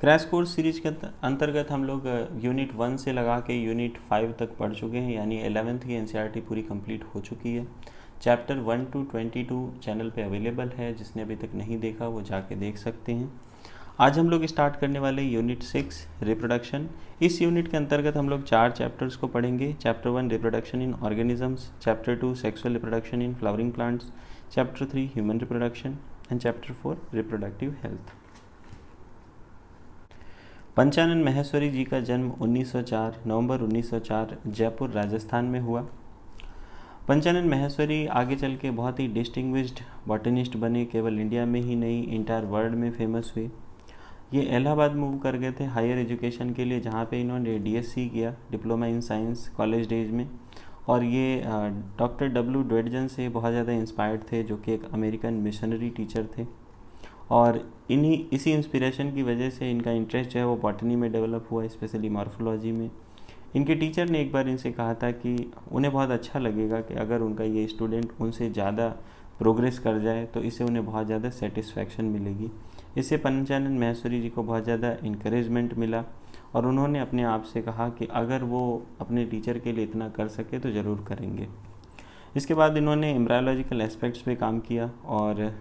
Crash course series के अंतर्गत हम लोग यूनिट 1 से लगा के यूनिट 5 तक पढ़ चुके हैं, यानी 11th की एनसीईआरटी पूरी कंप्लीट हो चुकी है। चैप्टर 1 to 22 चैनल पे अवेलेबल है, जिसने अभी तक नहीं देखा वो जाके देख सकते हैं। आज हम लोग स्टार्ट करने वाले यूनिट 6 रिप्रोडक्शन। इस यूनिट के अंतर्गत हम लोग 4 चैप्टर्स को पढ़ेंगे। Chapter 1 reproduction in organisms, chapter 2 sexual reproduction in flowering plants, chapter 3 human reproduction and chapter 4 reproductive health. Panchanan Maheshwari ji का जन्म 1904 नवंबर 1904 जयपुर राजस्थान में हुआ। पंचानन माहेश्वरी आगे चल के बहुत ही डिस्टिंग्विश्ड बॉटनिस्ट बने, केवल इंडिया में ही नहीं इंटायर वर्ल्ड में फेमस हुए। ये इलाहाबाद मूव कर गए थे हायर एजुकेशन के लिए, जहाँ पे इन्होंने डीएससी किया, diploma in science, college days में। और ये डॉक्टर डब्ल्यू ड्वेडजन से बहुत ज़्यादा इंस्पायर्ड थे, जो कि एक अमेरिकन मिशनरी टीचर थे। और इसी इंस्पिरेशन की वजह से इनका इंटरेस्ट जो है वो बॉटनी में डेवलप हुआ, स्पेशली मॉर्फोलॉजी में। इनके टीचर ने एक बार इनसे कहा था कि उन्हें बहुत अच्छा लगेगा कि अगर उनका ये स्टूडेंट उनसे ज़्यादा प्रोग्रेस कर जाए तो इससे उन्हें बहुत ज़्यादा सेटिस्फैक्शन मिलेगी। इससे पंचानन माहेश्वरी जी को बहुत ज़्यादा इंकरेजमेंट मिला और उन्होंने अपने आप से कहा कि अगर वो अपने टीचर के लिए इतना कर सके तो ज़रूर करेंगे। इसके बाद इन्होंने एम्ब्रायोलॉजिकल एस्पेक्ट्स पे काम किया और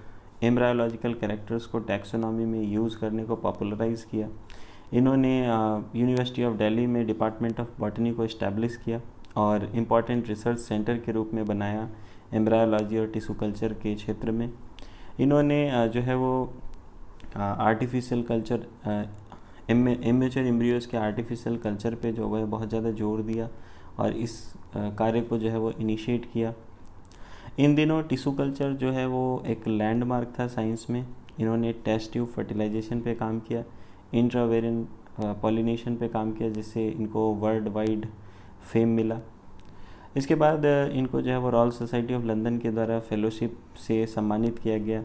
एम्ब्रायोलॉजिकल कैरेक्टर्स को टैक्सोनॉमी में यूज़ करने को पॉपुलराइज़ किया। इन्होंने यूनिवर्सिटी ऑफ दिल्ली में डिपार्टमेंट ऑफ बॉटनी को इस्टेब्लिश किया और इम्पॉर्टेंट रिसर्च सेंटर के रूप में बनाया एम्ब्रायोलॉजी और टिश्यू कल्चर के क्षेत्र में। इन्होंने जो है वो आर्टिफिशियल कल्चर, इमेच्योर एम्ब्रियोज के आर्टिफिशियल कल्चर पे जो है बहुत ज़्यादा जोर दिया और इस कार्य को जो है वो इनिशिएट किया। इन दिनों टिश्यू कल्चर जो है वो एक लैंडमार्क था साइंस में। इन्होंने टेस्ट ट्यूब फर्टिलाइजेशन पे काम किया, इंट्रावेरियन पॉलिनेशन पे काम किया, जिससे इनको वर्ल्ड वाइड फेम मिला। इसके बाद इनको जो है वो रॉयल सोसाइटी ऑफ लंदन के द्वारा फेलोशिप से सम्मानित किया गया।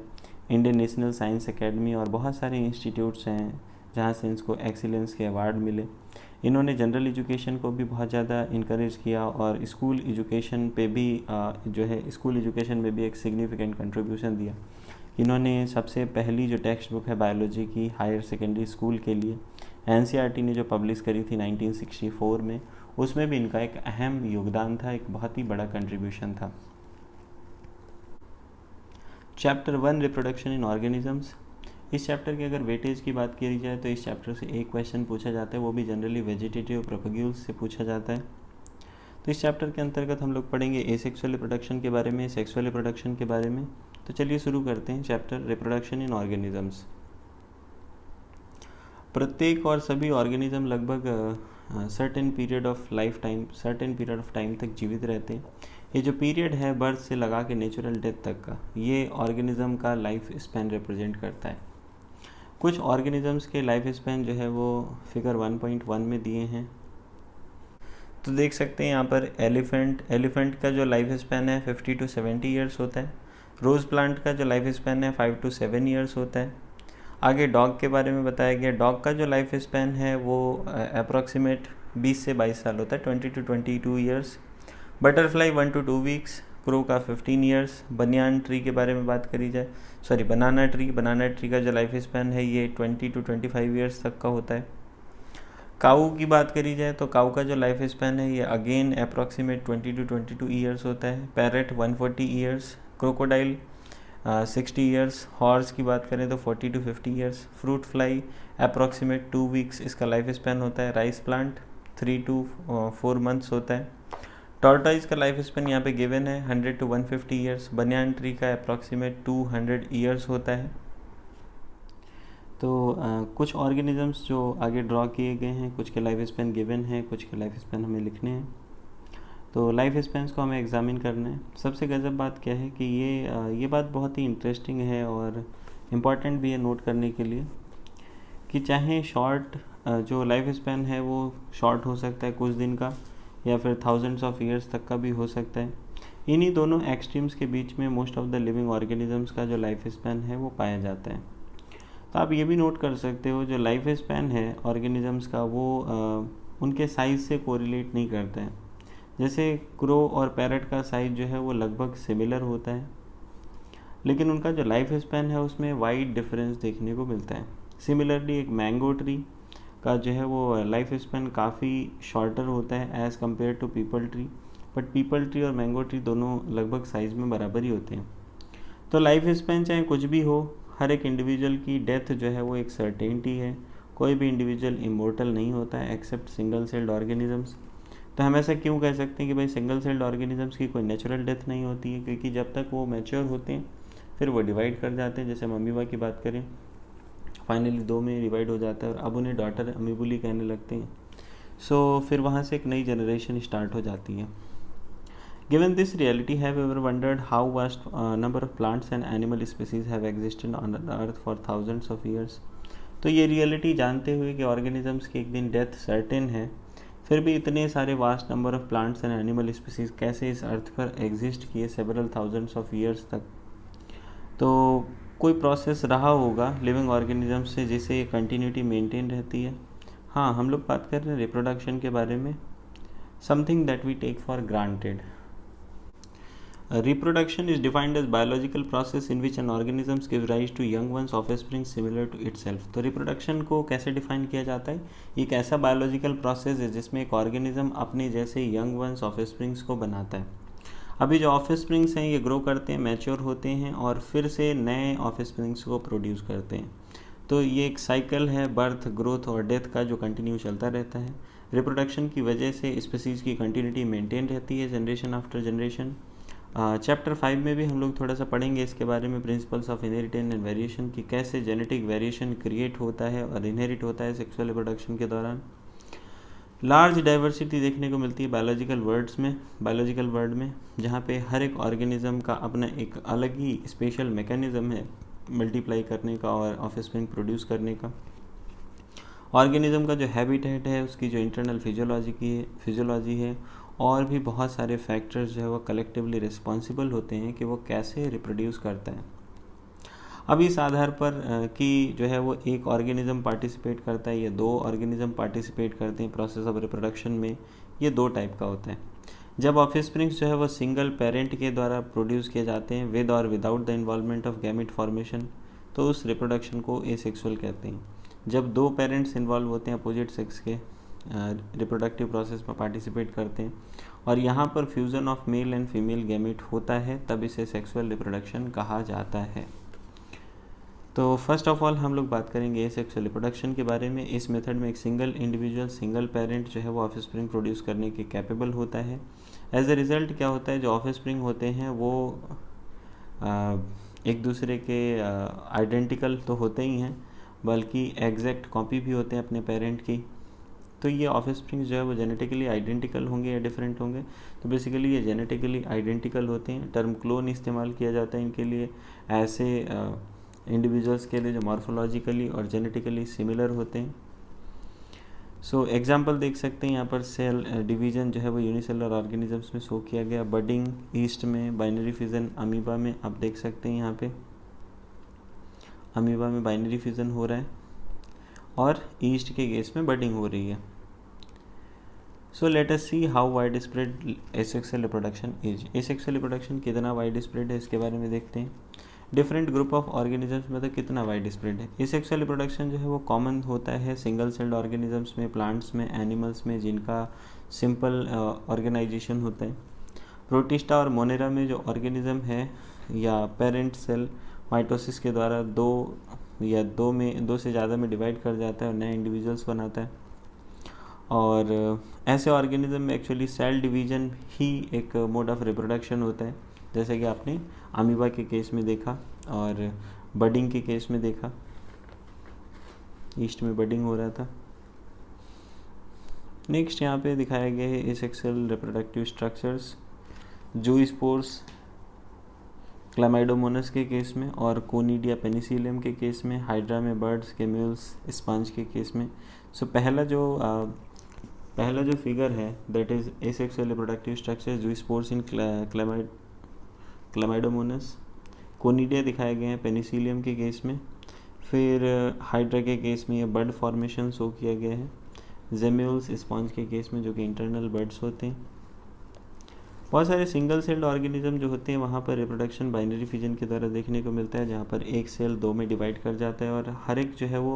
इंडियन नेशनल साइंस एकेडमी और बहुत सारे इंस्टीट्यूट्स हैं जहाँ से इनको एक्सीलेंस के अवार्ड मिले। इन्होंने जनरल एजुकेशन को भी बहुत ज़्यादा इनकरेज किया और स्कूल एजुकेशन पे भी स्कूल एजुकेशन में भी एक सिग्निफिकेंट कंट्रीब्यूशन दिया। इन्होंने सबसे पहली जो टेक्स्ट बुक है बायोलॉजी की हायर सेकेंडरी स्कूल के लिए एनसीईआरटी ने जो पब्लिश करी थी 1964 में, उसमें भी इनका एक अहम योगदान था, एक बहुत ही बड़ा कंट्रीब्यूशन था। Chapter 1 reproduction in organisms. इस चैप्टर की अगर वेटेज की बात की जाए तो इस चैप्टर से एक क्वेश्चन पूछा जाता है, वो भी जनरली वेजिटेटिव प्रोपेग्यूल्स से पूछा जाता है। तो इस चैप्टर के अंतर्गत हम लोग पढ़ेंगे एसेक्सुअल रिप्रोडक्शन के बारे में, सेक्सुअल रिप्रोडक्शन के बारे में। तो चलिए शुरू करते हैं चैप्टर रिप्रोडक्शन इन ऑर्गेनिजम्स। प्रत्येक और सभी ऑर्गेनिज्म लगभग सर्टेन पीरियड ऑफ टाइम तक जीवित रहते हैं। ये जो पीरियड है बर्थ से लगा के नेचुरल डेथ तक का, ये ऑर्गेनिज्म का लाइफ स्पैन रिप्रेजेंट करता है। कुछ ऑर्गेनिजम्स के लाइफ स्पैन जो है वो फिगर 1.1 में दिए हैं। तो देख सकते हैं यहाँ पर एलिफेंट का जो लाइफ स्पैन है 50 to 70 ईयर्स होता है। रोज़ प्लांट का जो लाइफ स्पैन है 5 to 7 ईयर्स होता है। आगे डॉग के बारे में बताया गया, डॉग का जो लाइफ स्पैन है वो अप्रॉक्सीमेट 20 से 22 साल होता है, 20 to 22 years. Butterfly 1 to 2 weeks, crow का 15 ईयर्स। बनियान ट्री के बारे में बात करी जाए, बनाना ट्री का जो लाइफ स्पैन है ये 20 to 25 ईयर्स तक का होता है। काऊ की बात करी जाए तो काऊ का जो लाइफ स्पैन है ये अगेन अप्रॉक्सीमेट 20 to 22 ईयर्स होता है। Parrot 140 years, crocodile 60 years. Horse की बात करें तो 40 to 50 years. Fruit fly approximate 2 weeks इसका लाइफ स्पैन होता है। राइस प्लांट 3 to 4 मंथ्स होता है। टॉर्टोइज का लाइफ स्पैन यहाँ पे गिवन है 100 to 150 ईयर्स। बनियान ट्री का अप्रॉक्सीमेट 200 ईयर्स होता है। तो कुछ ऑर्गेनिजम्स जो आगे ड्रॉ किए गए हैं, कुछ के लाइफ स्पैन गिवन है, कुछ के लाइफ स्पैन हमें लिखने हैं। तो लाइफ स्पैन्स को हमें एग्जामिन करना है। सबसे गजब बात क्या है कि ये बात बहुत ही इंटरेस्टिंग है और इम्पॉर्टेंट भी है नोट करने के लिए कि चाहे शॉर्ट जो लाइफ स्पैन है वो शॉर्ट हो सकता है कुछ दिन का, या फिर थाउजेंड्स ऑफ ईयर्स तक का भी हो सकता है। इन्हीं दोनों एक्सट्रीम्स के बीच में most of the living organisms का जो लाइफ स्पैन है वो पाया जाता है। तो आप ये भी नोट कर सकते हो जो लाइफ स्पैन है ऑर्गेनिजम्स का वो उनके साइज़ से कोरिलेट नहीं करता है। जैसे क्रो और पैरट का साइज़ जो है वो लगभग सिमिलर होता है, लेकिन उनका जो लाइफ स्पैन है उसमें वाइड डिफरेंस देखने को मिलता है। सिमिलरली एक मैंगो ट्री का जो है वो लाइफ स्पैन काफ़ी शॉर्टर होता है as compare to peepal tree, but peepal tree और मैंगो ट्री दोनों लगभग साइज़ में बराबर ही होते हैं। तो लाइफ स्पैन चाहे कुछ भी हो, हर एक इंडिविजुअल की डेथ जो है वो एक सर्टेनिटी है। कोई भी इंडिविजुअल इमोर्टल नहीं होता है एक्सेप्ट सिंगल सेल्ड ऑर्गेनिजम्स। तो हम ऐसा क्यों कह सकते हैं कि भाई सिंगल सेल्ड ऑर्गेनिजम्स की कोई नेचुरल डेथ नहीं होती है? क्योंकि जब तक वो मैच्योर होते हैं फिर वो डिवाइड कर जाते हैं। जैसे हम अमीबा की बात करें, फाइनली 2 में डिवाइड हो जाता है और अब उन्हें डॉटर अमीबुली कहने लगते हैं। सो फिर वहाँ से एक नई जनरेशन स्टार्ट हो जाती है। Given this reality, have you ever wondered how vast number of plants and animal species have existed on the earth for thousands of years? तो ये रियलिटी जानते हुए कि ऑर्गेनिजम्स की एक दिन डेथ सर्टेन है, फिर भी इतने सारे vast number of plants and animal species कैसे इस अर्थ पर एग्जिस्ट किए सेवरल थाउजेंड्स ऑफ ईयर्स तक? तो कोई प्रोसेस रहा होगा लिविंग ऑर्गेनिजम्स से जिससे ये कंटिन्यूटी मेंटेन रहती है। हाँ, हम लोग बात कर रहे हैं रिप्रोडक्शन के बारे में, something that we take for granted. Reproduction is defined as biological process in which an organism gives rise to young ones offspring similar to itself। तो रिप्रोडक्शन को कैसे डिफाइन किया जाता है? एक ऐसा बायोलॉजिकल प्रोसेस है जिसमें एक ऑर्गेनिज्म अपने जैसे यंग वंस ऑफस्प्रिंग्स को बनाता है। अभी जो ऑफस्प्रिंग्स हैं ये ग्रो करते हैं, मैच्योर होते हैं और फिर से नए ऑफस्प्रिंग्स को प्रोड्यूस करते हैं। तो ये एक साइकिल है बर्थ, ग्रोथ और डेथ का जो कंटिन्यू चलता रहता है। रिप्रोडक्शन की वजह से स्पीसीज़ की कंटिन्यूटी मेंटेन रहती है जनरेशन आफ्टर जनरेशन। चैप्टर 5 में भी हम लोग थोड़ा सा पढ़ेंगे इसके बारे में, principles of inheritance and variation, की कैसे जेनेटिक वेरिएशन क्रिएट होता है और इनहेरिट होता है सेक्सुअल रिप्रोडक्शन के दौरान। लार्ज डाइवर्सिटी देखने को मिलती है बायोलॉजिकल वर्ड में, जहाँ पे हर एक ऑर्गेनिज्म का अपना एक अलग ही स्पेशल मैकेनिज्म है मल्टीप्लाई करने का और ऑफस्प्रिंग प्रोड्यूस करने का। ऑर्गेनिज्म का जो हैबिटेट है, उसकी जो इंटरनल फिजियोलॉजी है और भी बहुत सारे फैक्टर्स जो है वो कलेक्टिवली रिस्पॉन्सिबल होते हैं कि वो कैसे रिप्रोड्यूस करता है। अब इस आधार पर कि जो है वो एक ऑर्गेनिज्म पार्टिसिपेट करता है या 2 ऑर्गेनिज्म पार्टिसिपेट करते हैं प्रोसेस ऑफ रिप्रोडक्शन में, ये 2 टाइप का होता है। जब ऑफस्प्रिंग्स जो है वो सिंगल पेरेंट के द्वारा प्रोड्यूस किए जाते हैं विद और without the involvement of gamete formation, तो उस रिप्रोडक्शन को एसेक्सुअल कहते हैं। जब 2 पेरेंट्स इन्वॉल्व होते हैं अपोजिट सेक्स के, रिप्रोडक्टिव प्रोसेस में पार्टिसिपेट करते हैं और यहाँ पर fusion of male and female gamete होता है, तब इसे सेक्सुअल रिप्रोडक्शन कहा जाता है। तो फर्स्ट ऑफ ऑल हम लोग बात करेंगे एसेक्सुअल रिप्रोडक्शन के बारे में। इस मेथड में एक सिंगल इंडिविजुअल, सिंगल पेरेंट जो है वो ऑफस्प्रिंग प्रोड्यूस करने के कैपेबल होता है। एज ए रिज़ल्ट क्या होता है, जो ऑफस्प्रिंग होते हैं वो एक दूसरे के आइडेंटिकल तो होते ही हैं, बल्कि एग्जैक्ट कॉपी भी होते हैं अपने पेरेंट की। तो ये ऑफस्प्रिंग्स जो है वो जेनेटिकली आइडेंटिकल होंगे या डिफरेंट होंगे? तो बेसिकली ये जेनेटिकली आइडेंटिकल होते हैं। टर्म क्लोन इस्तेमाल किया जाता है इनके लिए, ऐसे इंडिविजुअल्स के लिए जो मॉर्फोलॉजिकली और जेनेटिकली सिमिलर होते हैं। सो एग्जांपल देख सकते हैं यहाँ पर, सेल डिवीजन जो है वो यूनिसेलुलर ऑर्गेनिजम्स में शो किया गया, बडिंग ईस्ट में, बाइनरी फिजन अमीबा में। आप देख सकते हैं यहाँ पे अमीबा में बाइनरी फिजन हो रहा है और ईस्ट के केस में बडिंग हो रही है। So let us see how wide spread asexual reproduction is. Asexual reproduction कितना वाइड स्प्रेड है इसके बारे में देखते हैं। डिफरेंट ग्रुप ऑफ ऑर्गेनिजम्स में तो कितना वाइड स्प्रेड है। एसेक्सुअल रिप्रोडक्शन जो है वो कॉमन होता है सिंगल सेल्ड ऑर्गेनिजम्स में, प्लांट्स में, एनिमल्स में जिनका सिंपल ऑर्गेनाइजेशन होता है। प्रोटिस्टा और मोनेरा में जो ऑर्गेनिज्म है या पेरेंट सेल माइटोसिस के द्वारा 2 से ज़्यादा में डिवाइड कर जाता है और नए इंडिविजुअल्स बनाता है। और ऐसे ऑर्गेनिज्म में एक्चुअली सेल डिवीजन ही एक मोड ऑफ रिप्रोडक्शन होता है, जैसे कि आपने अमीबा के केस में देखा और बडिंग के केस में देखा, ईस्ट में बडिंग हो रहा था। नेक्स्ट यहाँ पे दिखाया गया है asexual reproductive structures. Zoospores Chlamydomonas के केस में और कोनिडिया पेनिसिलियम के केस में, हाइड्रा में बर्ड्स के म्यूल्स, स्पंज के केस में। सो पहला जो फिगर है that is asexual reproductive structure zoospores in Chlamydomonas. Conidia दिखाए गए हैं पेनिसिलियम के केस में। फिर हाइड्रा के केस में ये बर्ड फॉर्मेशन शो किया गया है। जेम्यूल्स स्पंज के केस में, जो कि इंटरनल बर्ड्स होते हैं। बहुत सारे सिंगल सेल्ड ऑर्गेनिज्म जो होते हैं वहाँ पर रिप्रोडक्शन बाइनरी फिजन के द्वारा देखने को मिलता है, जहाँ पर एक सेल दो में डिवाइड कर जाता है और हर एक जो है वो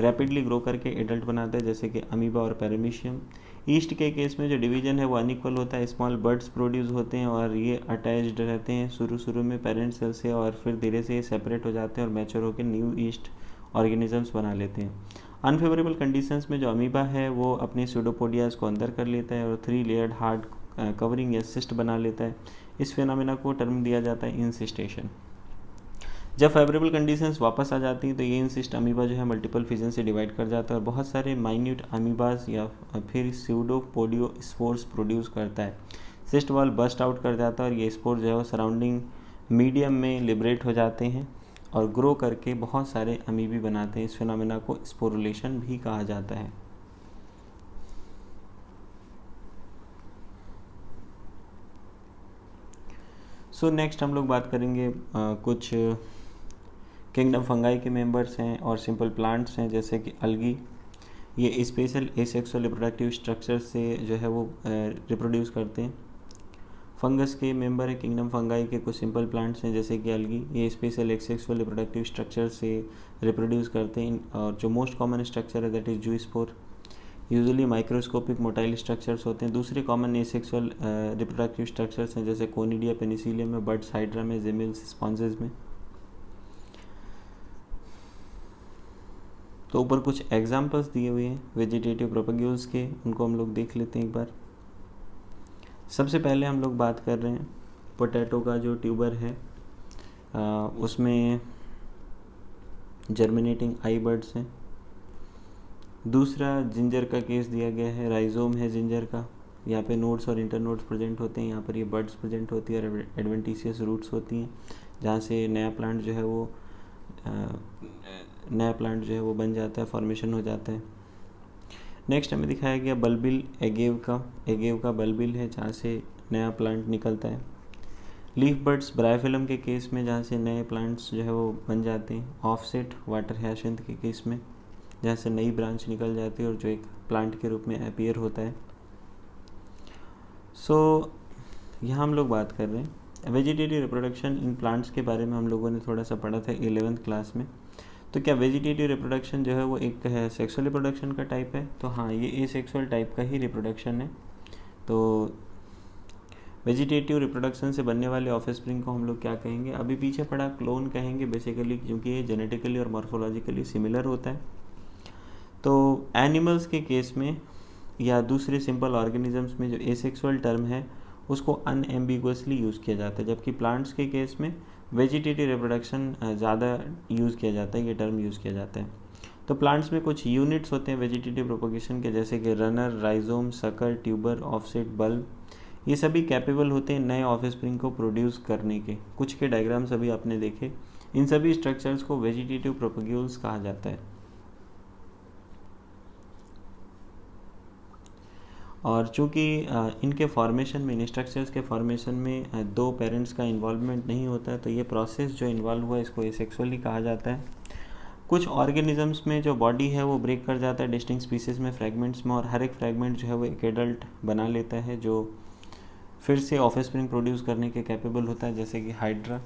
रैपिडली ग्रो करके एडल्ट बनाता है, जैसे कि अमीबा और पैरामीशियम। ईस्ट के केस में जो डिवीजन है वो अनइक्वल होता है, स्मॉल बर्ड्स प्रोड्यूस होते हैं और ये अटैच्ड रहते हैं शुरू में पेरेंट सेल से, और फिर धीरे से ये सेपरेट हो जाते हैं और मैच्योर होकर न्यू ईस्ट ऑर्गेनिजम्स बना लेते हैं। अनफेवरेबल कंडीशंस में जो अमीबा है वो अपने सूडोपोडियाज को अंदर कर लेता है और 3 लेयर्ड हार्ड कवरिंग या सिस्ट बना लेता है। इस फिनोमेना को टर्म दिया जाता है इंसिस्टेशन। जब फेवरेबल कंडीशंस वापस आ जाती हैं तो ये इंसिस्ट अमीबा जो है मल्टीपल फिजन से डिवाइड कर जाता है और बहुत सारे माइन्यूट अमीबास या फिर स्यूडोपोडियो स्पोर्स प्रोड्यूस करता है। सिस्ट वॉल बस्ट आउट कर जाता है और ये स्पोर जो है वो सराउंडिंग मीडियम में लिबरेट हो जाते हैं और ग्रो करके बहुत सारे अमीबी बनाते हैं। इस फिनोमेना को स्पोरुलेशन भी कहा जाता है। सो नेक्स्ट हम लोग बात करेंगे कुछ किंगडम फंगाई के मेंबर्स हैं और सिंपल प्लांट्स हैं, जैसे कि अलगी। ये स्पेशल एसेक्सुअल रिप्रोडक्टिव स्ट्रक्चर से जो है वो रिप्रोड्यूस करते हैं। फंगस के मेंबर है किंगडम फंगाई के कुछ सिंपल प्लांट्स हैं, जैसे कि अलगी। ये स्पेशल एसेक्सुअल रिप्रोडक्टिव स्ट्रक्चर से रिप्रोड्यूस करते हैं और जो मोस्ट कॉमन स्ट्रक्चर है that is zoospore. Usually microscopic motile structures होते हैं। दूसरे कॉमन एसेक्सुअल रिप्रोडक्टिव स्ट्रक्चर्स हैं, जैसे कोनिडिया पेनिसिलियम में, बर्ड्स हाइड्रा में, जेमिल्स स्पॉन्जेस में। तो ऊपर कुछ एग्जाम्पल्स दिए हुए हैं वेजिटेटिव प्रोपेग्यूल्स के, उनको हम लोग देख लेते हैं एक बार। सबसे पहले हम लोग बात कर रहे हैं पोटैटो का जो ट्यूबर है, उसमें जर्मिनेटिंग आई बर्ड्स हैं। दूसरा जिंजर का केस दिया गया है, राइजोम है जिंजर का। यहाँ पे नोड्स और इंटरनोड्स प्रेजेंट होते हैं, यहाँ पर ये बर्ड्स प्रेजेंट होती है और एडवेंटिशियस रूट्स होती हैं, जहाँ से नया प्लांट जो है वो बन जाता है, फॉर्मेशन हो जाता है। नेक्स्ट हमें दिखाया गया बल्बिल एगेव का बल्बिल है, जहाँ से नया प्लांट निकलता है। लीफ बर्ड्स ब्रायोफिलम के केस में, जहाँ से नए प्लांट्स जो है वो बन जाते हैं। ऑफसेट वाटर ह्यासिंथ के केस में, जहाँ से नई ब्रांच निकल जाती है और जो एक प्लांट के रूप में अपीयर होता है। सो यहाँ हम लोग बात कर रहे हैं वेजिटेटिव रिप्रोडक्शन इन प्लांट्स के बारे में। हम लोगों ने थोड़ा सा पढ़ा था 11th क्लास में। तो क्या वेजिटेटिव रिप्रोडक्शन जो है वो एक है सेक्सुअल रिप्रोडक्शन का टाइप है? तो हाँ, ये एसेक्सुअल टाइप का ही रिप्रोडक्शन है। तो वेजिटेटिव रिप्रोडक्शन से बनने वाले ऑफस्प्रिंग को हम लोग क्या कहेंगे? अभी पीछे पढ़ा क्लोन कहेंगे बेसिकली, क्योंकि ये जेनेटिकली और मॉर्फोलॉजिकली सिमिलर होता है। तो एनिमल्स के केस में या दूसरे सिंपल ऑर्गेनिजम्स में जो एसेक्सुअल टर्म है उसको अनएम्बिगुअसली यूज़ किया जाता है, जबकि प्लांट्स के केस में वेजिटेटिव रिप्रोडक्शन ज़्यादा यूज़ किया जाता है, ये टर्म यूज़ किया जाता है। तो प्लांट्स में कुछ यूनिट्स होते हैं वेजिटेटिव प्रोपोगेशन के, जैसे कि runner, rhizome, sucker, tuber, offset, bulb. ये सभी कैपेबल होते हैं नए ऑफस्प्रिंग को प्रोड्यूस करने के। कुछ के डायग्राम्स अभी आपने देखे। इन सभी स्ट्रक्चर्स को वेजिटेटिव प्रोपोग्यूल्स कहा जाता है। और चूँकि इनके फॉर्मेशन में, इन स्ट्रक्चर्स के फॉर्मेशन में दो पेरेंट्स का इन्वॉल्वमेंट नहीं होता है, तो ये प्रोसेस जो इन्वॉल्व हुआ है इसको एसेक्सुअली कहा जाता है। कुछ ऑर्गेनिजम्स में जो बॉडी है वो ब्रेक कर जाता है डिस्टिंक्ट स्पीसीज में, फ्रैगमेंट्स में, और हर एक फ्रैगमेंट जो है वो एक एडल्ट बना लेता है जो फिर से ऑफस्प्रिंग प्रोड्यूस करने के कैपेबल होता है, जैसे कि हाइड्रा।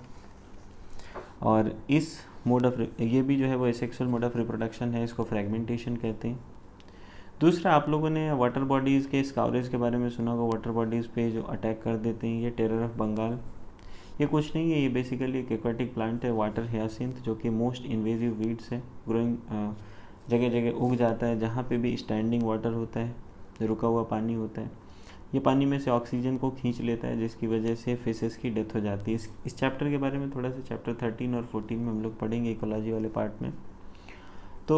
और इस मोड ऑफ ये भी जो है वो एसेक्सुअल मोड ऑफ रिप्रोडक्शन है, इसको फ्रैगमेंटेशन कहते हैं। दूसरा, आप लोगों ने वाटर बॉडीज़ के स्काउरेज के बारे में सुना होगा, वाटर बॉडीज़ पे जो अटैक कर देते हैं। ये टेरर ऑफ बंगाल, ये कुछ नहीं है, ये बेसिकली एक एक्वाटिक प्लांट है, वाटर ह्यासिंथ, जो कि मोस्ट इन्वेजिव वीड्स है। ग्रोइंग जगह जगह उग जाता है, जहाँ पे भी स्टैंडिंग वाटर होता है, रुका हुआ पानी होता है। ये पानी में से ऑक्सीजन को खींच लेता है, जिसकी वजह से फिशेस की डेथ हो जाती है। इस चैप्टर के बारे में थोड़ा सा चैप्टर 13 और 14 में हम लोग पढ़ेंगे, इकोलॉजी वाले पार्ट में। तो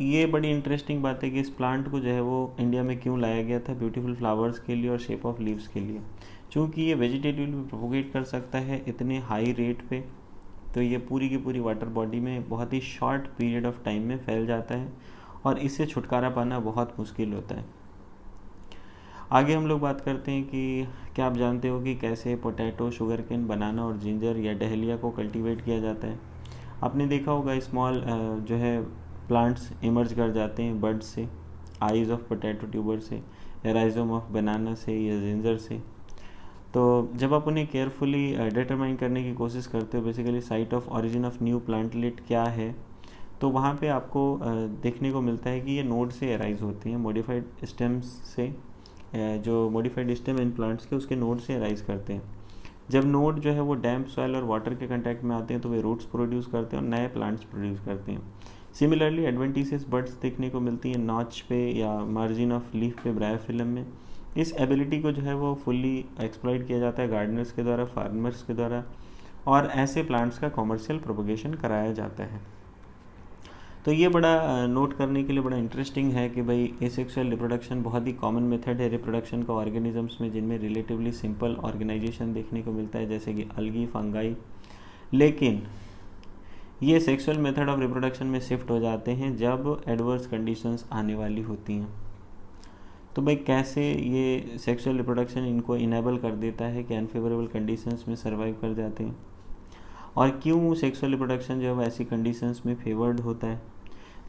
ये बड़ी इंटरेस्टिंग बात है कि इस प्लांट को जो है वो इंडिया में क्यों लाया गया था, ब्यूटीफुल फ्लावर्स के लिए और शेप ऑफ लीव्स के लिए। चूँकि ये वेजिटेटिवली प्रोपोगेट कर सकता है इतने हाई रेट पे, तो ये पूरी की पूरी वाटर बॉडी में बहुत ही शॉर्ट पीरियड ऑफ टाइम में फैल जाता है और इससे छुटकारा पाना बहुत मुश्किल होता है। आगे हम लोग बात करते हैं कि क्या आप जानते हो कि कैसे पोटैटो, शुगर केन, बनाना और जिंजर या डहलिया को कल्टीवेट किया जाता है? आपने देखा होगा स्मॉल जो है प्लांट्स इमर्ज कर जाते हैं बर्ड्स से, आइज ऑफ पोटैटो ट्यूबर से, या राइजोम ऑफ बनाना से या जिंजर से। तो जब आप उन्हें केयरफुली डिटरमाइन करने की कोशिश करते हो basically site of origin of new plantlet क्या है, तो वहाँ पे आपको देखने को मिलता है कि ये नोड से अराइज होती हैं, मॉडिफाइड स्टेम्स से, जो मॉडिफाइड स्टेम इन प्लांट्स के उसके नोड से अराइज करते हैं। जब नोड जो है वो डैम्प सॉइल और वाटर के कंटेक्ट में आते हैं तो वे रूट्स प्रोड्यूस करते हैं और नए प्लांट्स प्रोड्यूस करते हैं। सिमिलरली एडवेंटिशियस बड्स देखने को मिलती हैं नॉच पे या मार्जिन ऑफ लीफ पे ब्रायोफिलम में। इस एबिलिटी को जो है वो फुल्ली एक्सप्लॉइट किया जाता है गार्डनर्स के द्वारा, फार्मर्स के द्वारा, और ऐसे प्लांट्स का कॉमर्शियल प्रोपगेशन कराया जाता है। तो ये बड़ा नोट करने के लिए बड़ा इंटरेस्टिंग है कि भाई एसेक्सुअल रिप्रोडक्शन बहुत ही कॉमन मेथड है रिप्रोडक्शन का ऑर्गेनिजम्स में, जिनमें रिलेटिवली सिंपल ऑर्गेनाइजेशन देखने को मिलता है जैसे कि अलगी, फंगाई। लेकिन ये सेक्सुअल मेथड ऑफ रिप्रोडक्शन में शिफ्ट हो जाते हैं जब एडवर्स कंडीशंस आने वाली होती हैं। तो भाई कैसे ये सेक्सुअल रिप्रोडक्शन इनको इनेबल कर देता है कि अनफेवरेबल कंडीशंस में सर्वाइव कर जाते हैं, और क्यों सेक्सुअल रिप्रोडक्शन जो है वो ऐसी कंडीशंस में फेवर्ड होता है।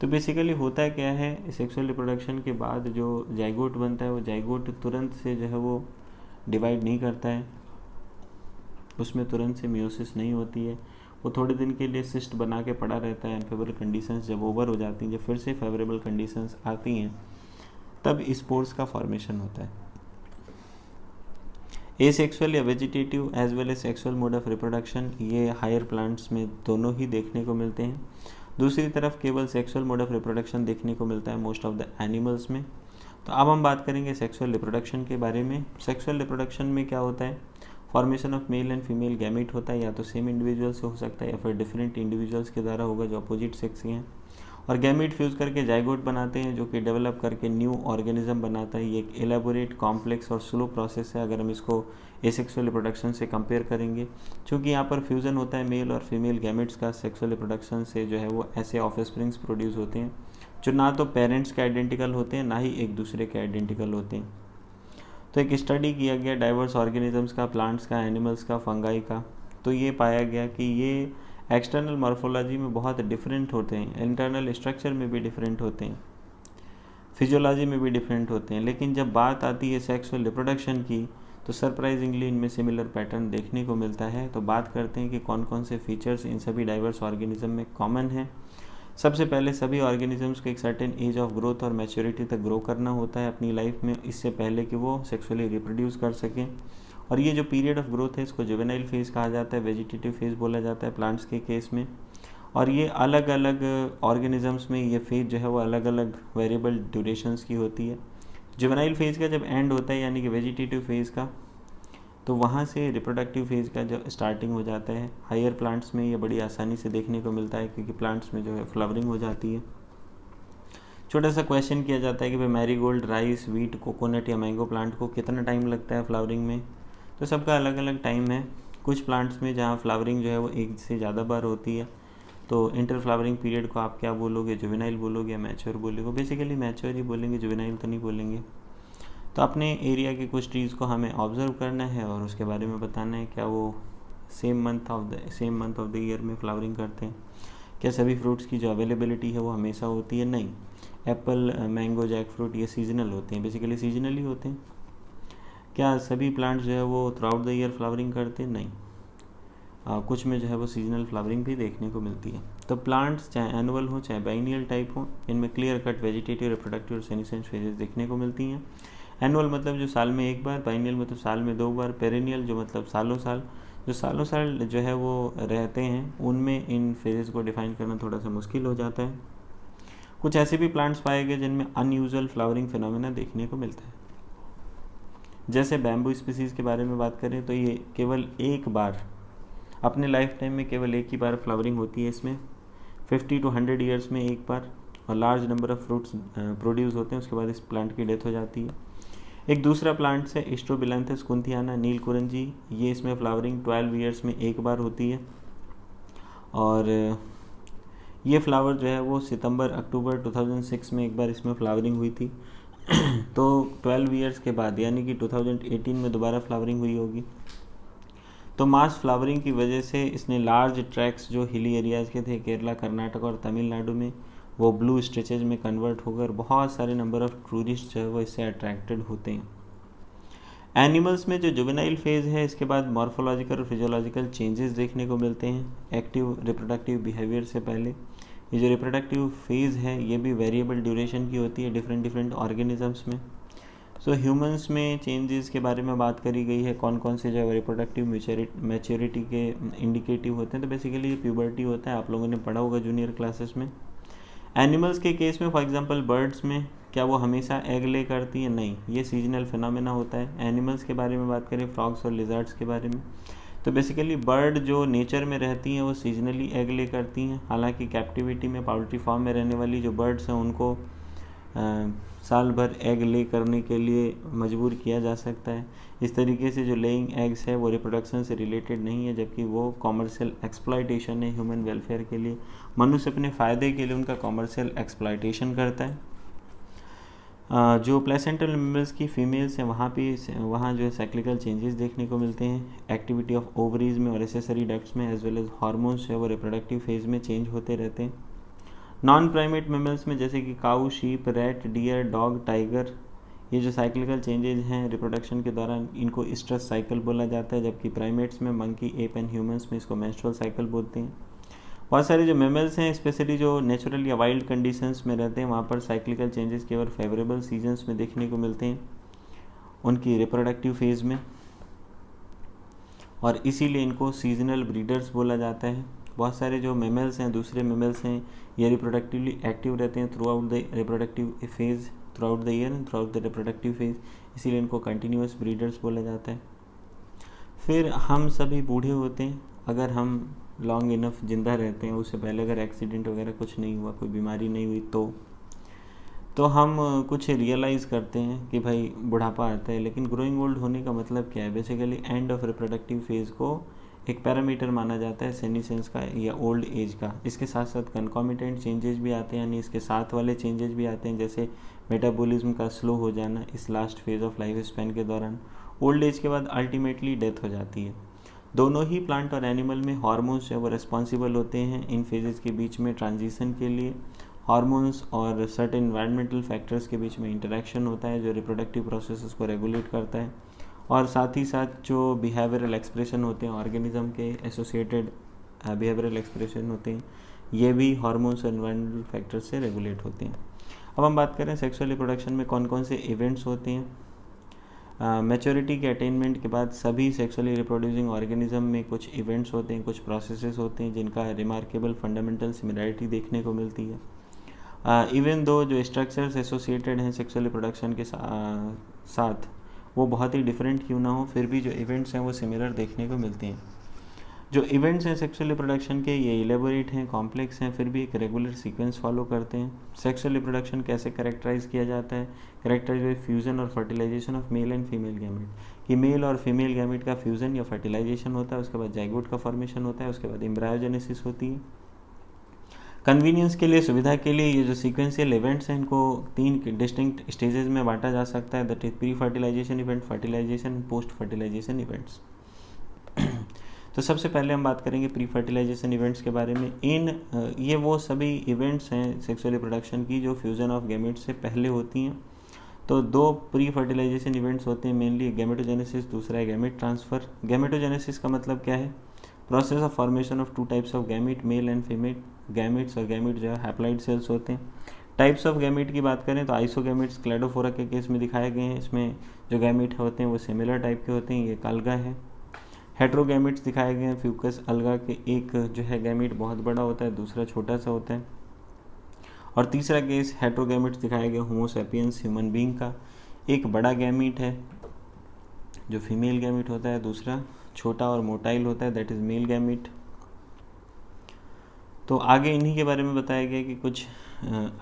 तो बेसिकली होता क्या है, सेक्सुअल रिप्रोडक्शन के बाद जो जाइगोट बनता है वो जाइगोट तुरंत से जो है वो डिवाइड नहीं करता है, उसमें तुरंत से मियोसिस नहीं होती है, वो थोड़े दिन के लिए सिस्ट बना के पड़ा रहता है। अनफेवरेबल कंडीशंस जब ओवर हो जाती हैं, जब फिर से फेवरेबल कंडीशंस आती हैं, तब स्पोर्स का फॉर्मेशन होता है। एसेक्सुअल या vegetative as well as sexual mode of reproduction ये हायर प्लांट्स में दोनों ही देखने को मिलते हैं। दूसरी तरफ केवल सेक्सुअल मोड ऑफ रिप्रोडक्शन देखने को मिलता है मोस्ट ऑफ द एनिमल्स में। तो अब हम बात करेंगे सेक्सुअल रिप्रोडक्शन के बारे में। सेक्सुअल रिप्रोडक्शन में क्या होता है, formation of male and female gamete होता है, या तो सेम इंडिविजुअल से हो सकता है या फिर डिफरेंट इंडिविजुअल्स के द्वारा होगा जो अपोजिट सेक्स के हैं, और गैमीट फ्यूज़ करके जाइगोट बनाते हैं जो कि डेवलप करके न्यू ऑर्गेनिज्म बनाता है। ये एक एलेबोरेट, कॉम्प्लेक्स और स्लो प्रोसेस है अगर हम इसको एसेक्सुअल रिप्रोडक्शन से कंपेयर करेंगे, क्योंकि यहाँ पर फ्यूज़न होता है मेल और फीमेल गैमेट्स का। सेक्सुअल रिप्रोडक्शन से जो है वो ऐसे ऑफस्प्रिंग्स प्रोड्यूस होते हैं जो ना तो पेरेंट्स के आइडेंटिकल होते हैं, ना ही एक दूसरे के आइडेंटिकल होते हैं। तो एक स्टडी किया गया डाइवर्स ऑर्गेनिजम्स का, प्लांट्स का, एनिमल्स का, फंगाई का, तो ये पाया गया कि ये एक्सटर्नल मॉर्फोलॉजी में बहुत डिफरेंट होते हैं, इंटरनल स्ट्रक्चर में भी डिफरेंट होते हैं, फिजियोलॉजी में भी डिफरेंट होते हैं। लेकिन जब बात आती है सेक्सुअल रिप्रोडक्शन की तो सरप्राइजिंगली इनमें सिमिलर पैटर्न देखने को मिलता है। तो बात करते हैं कि कौन कौन से फीचर्स इन सभी डाइवर्स ऑर्गेनिज्म में कॉमन हैं। सबसे पहले सभी ऑर्गेनिजम्स को एक सर्टेन एज ऑफ ग्रोथ और मैच्योरिटी तक ग्रो करना होता है अपनी लाइफ में, इससे पहले कि वो सेक्सुअली रिप्रोड्यूस कर सकें। और ये जो पीरियड ऑफ ग्रोथ है इसको जुवेनाइल फेज़ कहा जाता है, वेजिटेटिव फेज़ बोला जाता है प्लांट्स के केस में। और ये अलग अलग ऑर्गेनिजम्स में ये फेज़ जो है वो अलग अलग वेरिएबल ड्यूरेशंस की होती है। जुवेनाइल फेज़ का जब एंड होता है यानी कि वेजिटेटिव फेज़ का, तो वहाँ से रिप्रोडक्टिव फेज़ का जो स्टार्टिंग हो जाता है। हायर प्लांट्स में ये बड़ी आसानी से देखने को मिलता है क्योंकि प्लांट्स में जो है फ्लावरिंग हो जाती है। छोटा सा क्वेश्चन किया जाता है कि भाई मैरीगोल्ड, राइस, वीट, कोकोनट या मैंगो प्लांट को कितना टाइम लगता है फ्लावरिंग में। तो सबका अलग अलग टाइम है। कुछ प्लांट्स में जहाँ फ्लावरिंग जो है वो एक से ज़्यादा बार होती है, तो इंटर फ्लावरिंग पीरियड को आप क्या बोलोगे, जुवेनाइल बोलोगे या मैच्योर बोलोगे। बेसिकली मैच्योर ही बोलेंगे, जुवेनाइल तो नहीं बोलेंगे। तो अपने एरिया के कुछ ट्रीज़ को हमें ऑब्जर्व करना है और उसके बारे में बताना है क्या वो same month of the year में फ्लावरिंग करते हैं। क्या सभी फ्रूट्स की जो अवेलेबिलिटी है वो हमेशा होती है? नहीं। एप्पल, मैंगो, जैक फ्रूट ये सीजनल होते हैं, बेसिकली सीजनल ही होते हैं। क्या सभी प्लांट्स जो है वो through out the year flowering करते हैं? नहीं। कुछ में जो है वो सीजनल फ्लावरिंग भी देखने को मिलती है। तो प्लांट्स चाहे एनुअल हो चाहे बाइनियल टाइप हो, इनमें क्लियर कट वेजिटेटिव, रिप्रोडक्टिव और सेनेसेंस फेजेस देखने को मिलती हैं। एनुअल मतलब जो साल में एक बार, बाइनियल मतलब साल में 2 बार, पेरेनियल जो मतलब सालों साल, जो सालों साल जो है वो रहते हैं, उनमें इन फेजेस को डिफाइन करना थोड़ा सा मुश्किल हो जाता है। कुछ ऐसे भी प्लांट्स पाए गए जिनमें अनयूजुअल फ्लावरिंग फिनोमेना देखने को मिलता है। जैसे बैम्बू स्पीसीज़ के बारे में बात करें तो ये केवल एक बार अपने लाइफ टाइम में केवल एक ही बार फ्लावरिंग होती है इसमें, 50 to 100 ईयर्स में एक बार, और large number of fruits produce होते हैं। उसके बाद इस प्लांट की डेथ हो जाती है। एक दूसरा प्लांट्स है स्ट्रोबिलैंथस कुंथियाना, नील कुरंजी। ये इसमें फ्लावरिंग 12 ईयर्स में एक बार होती है, और ये फ्लावर जो है वो अक्टूबर 2006 में एक बार इसमें फ्लावरिंग हुई थी। तो 12 ईयर्स के बाद यानी कि 2018 में दोबारा फ्लावरिंग हुई होगी। तो मास फ्लावरिंग की वजह से इसने लार्ज ट्रैक्स जो हिली एरियाज़ के थे केरला, कर्नाटक और तमिलनाडु में, वो ब्लू स्ट्रेचेज में कन्वर्ट होकर बहुत सारे नंबर ऑफ टूरिस्ट जो है वो इससे अट्रैक्टेड होते हैं। एनिमल्स में जो जुवेनाइल फेज़ है, इसके बाद मॉर्फोलॉजिकल और फिजियोलॉजिकल चेंजेस देखने को मिलते हैं एक्टिव रिप्रोडक्टिव बिहेवियर से पहले। ये जो रिप्रोडक्टिव फेज़ है ये भी वेरिएबल ड्यूरेशन की होती है डिफरेंट ऑर्गेनिजम्स में। सो ह्यूमंस में चेंजेस के बारे में बात करी गई है, कौन कौन से जो रिप्रोडक्टिव मैच्योरिटी के इंडिकेटिव होते हैं। तो बेसिकली ये प्यूबर्टी होता है, आप लोगों ने पढ़ा होगा जूनियर क्लासेस में। एनिमल्स के केस में फॉर एग्जांपल बर्ड्स में क्या वो हमेशा एग ले करती है? नहीं, ये सीजनल फिनोमेना होता है। एनिमल्स के बारे में बात करें, फ्रॉग्स और लिजर्ड्स के बारे में, तो बेसिकली बर्ड जो नेचर में रहती हैं वो सीजनली एग ले करती हैं। हालांकि कैप्टिविटी में पाउल्ट्री फार्म में रहने वाली जो बर्ड्स हैं उनको साल भर एग ले करने के लिए मजबूर किया जा सकता है। इस तरीके से जो लेइंग एग्स है वो रिप्रोडक्शन से रिलेटेड नहीं है, जबकि वो कॉमर्शियल एक्सप्लॉयटेशन है ह्यूमन वेलफेयर के लिए। मनुष्य अपने फ़ायदे के लिए उनका कॉमर्शियल एक्सप्लॉयटेशन करता है। जो प्लेसेंटल मेमल्स की फीमेल्स हैं वहाँ जो है साइक्लिकल चेंजेस देखने को मिलते हैं। एक्टिविटी ऑफ ओवरीज में और एसेसरी डक्ट्स में एज वेल एज हार्मोन्स है वो रिप्रोडक्टिव फेज में चेंज होते रहते हैं। नॉन प्राइमेट मेमल्स में जैसे कि cow, sheep, rat, deer, dog, tiger, ये जो साइक्लिकल चेंजेज हैं रिप्रोडक्शन के दौरान इनको स्ट्रेस साइकिल बोला जाता है, जबकि प्राइमेट्स में मंकी, एप एंड ह्यूमंस में इसको मेंस्ट्रुअल साइकिल बोलते हैं। बहुत सारे जो मेमल्स हैं स्पेशली जो नेचुरल या वाइल्ड कंडीशंस में रहते हैं वहाँ पर साइक्लिकल चेंजेस केवल फेवरेबल सीजन्स में देखने को मिलते हैं उनकी रिप्रोडक्टिव फेज़ में, और इसीलिए इनको सीजनल ब्रीडर्स बोला जाता है। बहुत सारे जो मेमल्स हैं, दूसरे मेमल्स हैं, ये रिप्रोडक्टिवली एक्टिव रहते हैं through out the reproductive phase, through out the year and through out the reproductive phase, इसीलिए इनको कंटिन्यूस ब्रीडर्स बोला जाता है। फिर हम सभी बूढ़े होते हैं अगर हम लॉन्ग इनफ ज़िंदा रहते हैं, उससे पहले अगर एक्सीडेंट वगैरह कुछ नहीं हुआ, कोई बीमारी नहीं हुई, तो हम कुछ रियलाइज़ करते हैं कि भाई बुढ़ापा आता है। लेकिन ग्रोइंग ओल्ड होने का मतलब क्या है? Basically end of reproductive phase को एक पैरामीटर माना जाता है सेनिसेंस का या ओल्ड एज का। इसके साथ साथ कंकॉमिटेंट चेंजेस भी आते हैं, यानी इसके साथ वाले चेंजेस भी आते हैं, जैसे मेटाबॉलिज्म का स्लो हो जाना इस last phase of life span के दौरान। ओल्ड एज के बाद अल्टीमेटली डेथ हो जाती है। दोनों ही प्लांट और एनिमल में हार्मोन्स है वो रिस्पॉन्सिबल होते हैं इन फेजेस के बीच में ट्रांजिशन के लिए। हार्मोन्स और सर्टेन इन्वायरमेंटल फैक्टर्स के बीच में इंटरेक्शन होता है जो रिप्रोडक्टिव प्रोसेसेस को रेगुलेट करता है, और साथ ही साथ जो बिहेवियरल एक्सप्रेशन होते हैं ऑर्गेनिज्म के एसोसिएटेड बिहेवियरल एक्सप्रेशन होते हैं, ये भी हार्मोन्स और इन्वायरमेंटल फैक्टर्स से रेगुलेट होते हैं। अब हम बात करें सेक्सुअल रिप्रोडक्शन में कौन कौन से इवेंट्स होते हैं। मैच्योरिटी के अटेनमेंट के बाद सभी सेक्सुअली रिप्रोड्यूसिंग ऑर्गेनिज्म में कुछ इवेंट्स होते हैं, कुछ प्रोसेसेस होते हैं जिनका रिमार्केबल फंडामेंटल सिमिलरिटी देखने को मिलती है। इवन दो जो स्ट्रक्चर्स एसोसिएटेड हैं सेक्सुअल रिप्रोडक्शन के साथ वो बहुत ही डिफरेंट क्यों ना हो, फिर भी जो इवेंट्स हैं वो सिमिलर देखने को मिलते हैं। जो इवेंट्स हैं सेक्सुअल रिप्रोडक्शन के ये इलेबोरेट हैं, कॉम्प्लेक्स हैं, फिर भी एक रेगुलर सीक्वेंस फॉलो करते हैं। सेक्सुअल रिप्रोडक्शन कैसे कैरेक्टराइज किया जाता है? कैरेक्टराइज बाय फ्यूजन और fertilisation of male and female gamete, कि मेल और फीमेल गैमेट का फ्यूजन या फर्टिलाइजेशन होता है, उसके बाद जाइगोट का फॉर्मेशन होता है, उसके बाद एम्ब्रायोजेनेसिस होती है। कन्वीनियंस के लिए, सुविधा के लिए, ये जो सीक्वेंशियल इवेंट्स हैं इनको 3 डिस्टिंक्ट स्टेजेस में बांटा जा सकता है, that is pre fertilisation event, fertilisation and post fertilisation events. तो सबसे पहले हम बात करेंगे प्री फर्टिलाइजेशन इवेंट्स के बारे में। ये वो सभी इवेंट्स हैं सेक्सुअल रिप्रोडक्शन की जो फ्यूजन ऑफ गैमेट्स से पहले होती हैं। तो 2 प्री फर्टिलाइजेशन इवेंट्स होते हैं मेनली, गैमेटोजेनेसिस, दूसरा है गैमेट ट्रांसफ़र। गैमेटोजेनेसिस का मतलब क्या है? Process of formation of 2 types of gamete, mail and female gametes, और गैमेट जो है हैप्लॉइड सेल्स होते हैं। टाइप्स ऑफ गैमेट की बात करें तो आइसोगैमेट्स क्लैडोफोरा के केस में दिखाए गए हैं, इसमें जो गैमेट होते हैं वो सिमिलर टाइप के होते हैं, ये अलगा है। हेट्रोगैमेट्स दिखाए गए हैं फ्यूकस अलगा के, एक जो है गैमेट बहुत बड़ा होता है, दूसरा छोटा सा होता है। और तीसरा केस हेट्रोगैमेट्स दिखाया गया होमो सैपियंस ह्यूमन बीइंग का, एक बड़ा गैमेट है जो फीमेल गैमेट होता है, दूसरा छोटा और मोटाइल होता है, दैट इज़ मेल गैमेट। तो आगे इन्हीं के बारे में बताया गया कि कुछ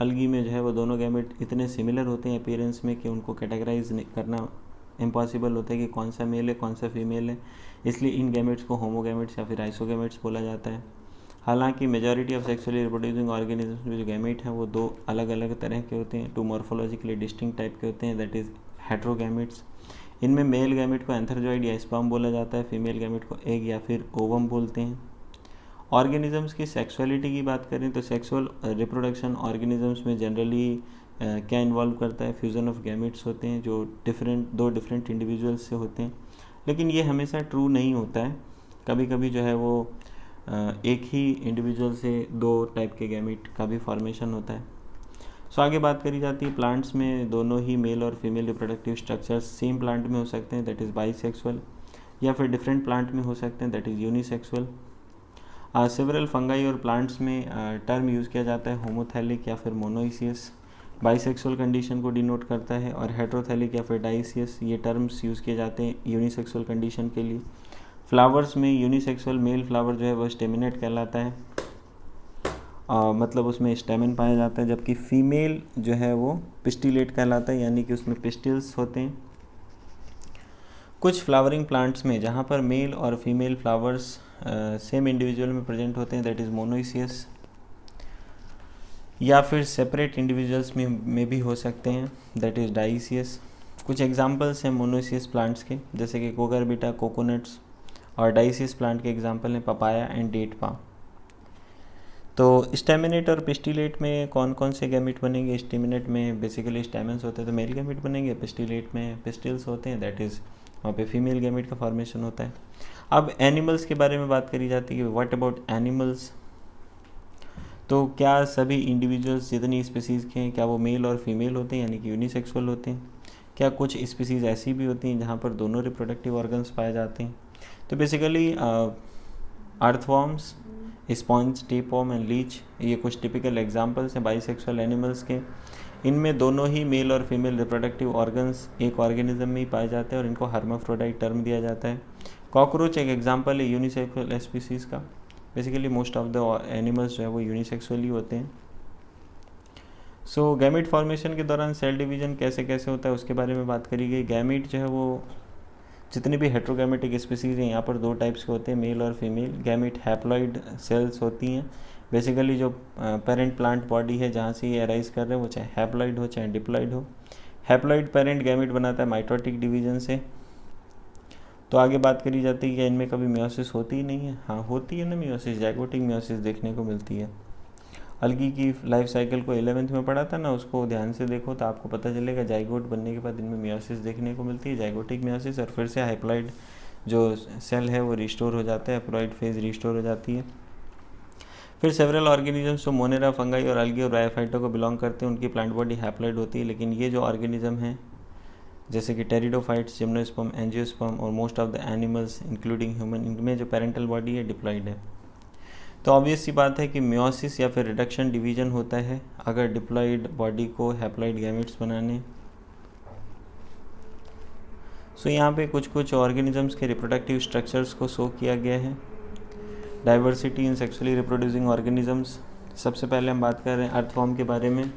अलगी में जो है वो दोनों गैमेट इतने सिमिलर होते हैं अपीयरेंस में कि उनको कैटेगराइज करना इम्पॉसिबल होता है कि कौन सा मेल है कौन सा फीमेल है, इसलिए इन गैमेट्स को होमोगैमेट्स या फिर आइसोगैमेट्स बोला जाता है। हालांकि majority of sexually reproducing organisms में जो गैमेट हैं वो 2 अलग अलग तरह के होते हैं, 2 मॉर्फोलॉजिकली डिस्टिंक्ट टाइप के होते हैं, दैट इज़ हेट्रोगैमेट्स। इनमें मेल गैमेट को एंथरजॉइड या स्पर्म बोला जाता है, फीमेल गैमेट को एग या फिर ओवम बोलते हैं। ऑर्गेनिजम्स की सेक्सुअलिटी की बात करें तो सेक्सुअल रिप्रोडक्शन ऑर्गेनिजम्स में जनरली क्या इन्वॉल्व करता है, फ्यूज़न ऑफ गैमेट्स होते हैं जो दो डिफरेंट इंडिविजुअल्स से होते हैं, लेकिन ये हमेशा ट्रू नहीं होता है। कभी कभी जो है वो एक ही इंडिविजुअल से दो टाइप के गैमेट का भी फॉर्मेशन होता है। सो आगे बात करी जाती है प्लांट्स में दोनों ही मेल और female reproductive structures same plant में हो सकते हैं, दैट इज़ बाइसेक्सुअल, या फिर डिफरेंट प्लांट में हो सकते हैं, that is unisexual. Several fungi और प्लांट्स में टर्म यूज़ किया जाता है होमोथैलिक या फिर मोनोइसियस, बाइसेक्सुअल कंडीशन को डिनोट करता है, और हेट्रोथैलिक या फिर डाइसियस ये टर्म्स यूज़ किए जाते हैं यूनिसेक्सुअल कंडीशन के लिए। फ्लावर्स में यूनिसेक्सुअल मेल फ्लावर जो है वो स्टेमिनेट कहलाता है, मतलब उसमें स्टेमिन पाया जाता है, जबकि फीमेल जो है वो पिस्टिलेट कहलाता है, यानी कि उसमें पिस्टिल्स होते हैं। कुछ फ्लावरिंग प्लांट्स में जहाँ पर मेल और फीमेल फ्लावर्स सेम इंडिविजुअल में प्रेजेंट होते हैं, दैट इज़ मोनोइसियस, या फिर सेपरेट इंडिविजुअल्स में भी हो सकते हैं, दैट इज़ डाइसियस। कुछ एग्जांपल्स हैं मोनोइसियस प्लांट्स के, जैसे कि कोगरबिटा, कोकोनट्स, और डाइसियस प्लांट के एग्जांपल हैं पपाया एंड डेट पाम। तो स्टेमिनेट और पिस्टिलेट में कौन कौन से गैमेट बनेंगे? स्टेमिनेट में बेसिकली स्टेमन्स होते हैं तो मेल गैमेट बनेंगे, पिस्टिलेट में पिस्टिल्स होते हैं, दैट इज़ वहाँ पे फीमेल गैमेट का फॉर्मेशन होता है। अब एनिमल्स के बारे में बात करी जाती है कि व्हाट अबाउट एनिमल्स, तो क्या सभी इंडिविजुअल्स जितनी स्पीसीज़ के हैं क्या वो मेल और फीमेल होते हैं, यानी कि यूनिसेक्सुअल होते हैं? क्या कुछ स्पीसीज़ ऐसी भी होती हैं जहाँ पर दोनों रिप्रोडक्टिव ऑर्गन्स पाए जाते हैं? तो basically earthworms, sponge, tapeworm and Leach ये कुछ टिपिकल एग्जांपल्स हैं बाइसेक्सुअल एनिमल्स के। इनमें दोनों ही मेल और फीमेल रिप्रोडक्टिव ऑर्गन्स एक ऑर्गेनिज्म में ही पाए जाते हैं और इनको हर्माफ्रोडाइट टर्म दिया जाता है। कॉकरोच एक एग्जांपल है यूनिसेक्सुअल स्पीसीज़ का। Basically most of the animals जो है वो यूनिसेक्सुअल ही होते हैं। सो गैमेट फॉर्मेशन के दौरान सेल डिवीजन कैसे कैसे होता है उसके बारे में बात करी गई। गैमेट जो है वो जितने भी हेट्रोगैमेटिक स्पीसीज़ हैं यहाँ पर दो टाइप्स के होते हैं, मेल और फीमेल। गैमेट हैप्लॉइड सेल्स होती हैं। बेसिकली जो पेरेंट प्लांट बॉडी है जहाँ से ये अराइज कर रहे हैं वो चाहे हैप्लॉइड हो चाहे डिप्लॉइड हो। हैप्लॉइड पेरेंट गैमेट बनाता है माइटोटिक डिवीजन से। तो आगे बात करी जाती है कि इनमें कभी मियोसिस होती ही नहीं है। हाँ होती है ना मियोसिस, जाइगोटिक मियोसिस देखने को मिलती है। अलगी की लाइफ साइकिल को 11th में पढ़ा था ना, उसको ध्यान से देखो तो आपको पता चलेगा जाइगोट बनने के बाद इनमें मियोसिस देखने को मिलती है, जाइगोटिक मियोसिस, और फिर से हाइप्लॉइड जो सेल है वो रिस्टोर हो जाता है, हैप्लॉइड फेज रिस्टोर हो जाती है। फिर सेवरल ऑर्गेनिजम्स जो मोनेरा, फंगाई और अलगी और ब्रायोफाइटा को बिलोंग करते हैं उनकी प्लांट बॉडी हैप्लॉइड होती है, लेकिन ये जो ऑर्गेनिज्म हैं जैसे कि टेरिडोफाइट्स, जिम्नोस्पर्म, एंजियोस्पर्म और most of the animals including human, इनमें जो पेरेंटल बॉडी है डिप्लॉइड है। तो ऑब्वियस सी बात है कि मियोसिस या फिर रिडक्शन डिवीजन होता है अगर डिप्लॉइड बॉडी को हैप्लॉइड गैमेट्स बनाने। सो यहाँ पे कुछ कुछ ऑर्गेनिजम्स के रिप्रोडक्टिव स्ट्रक्चर्स को शो किया गया है। Diversity in sexually reproducing organisms. सबसे पहले हम बात कर रहे हैं अर्थवॉर्म के बारे में।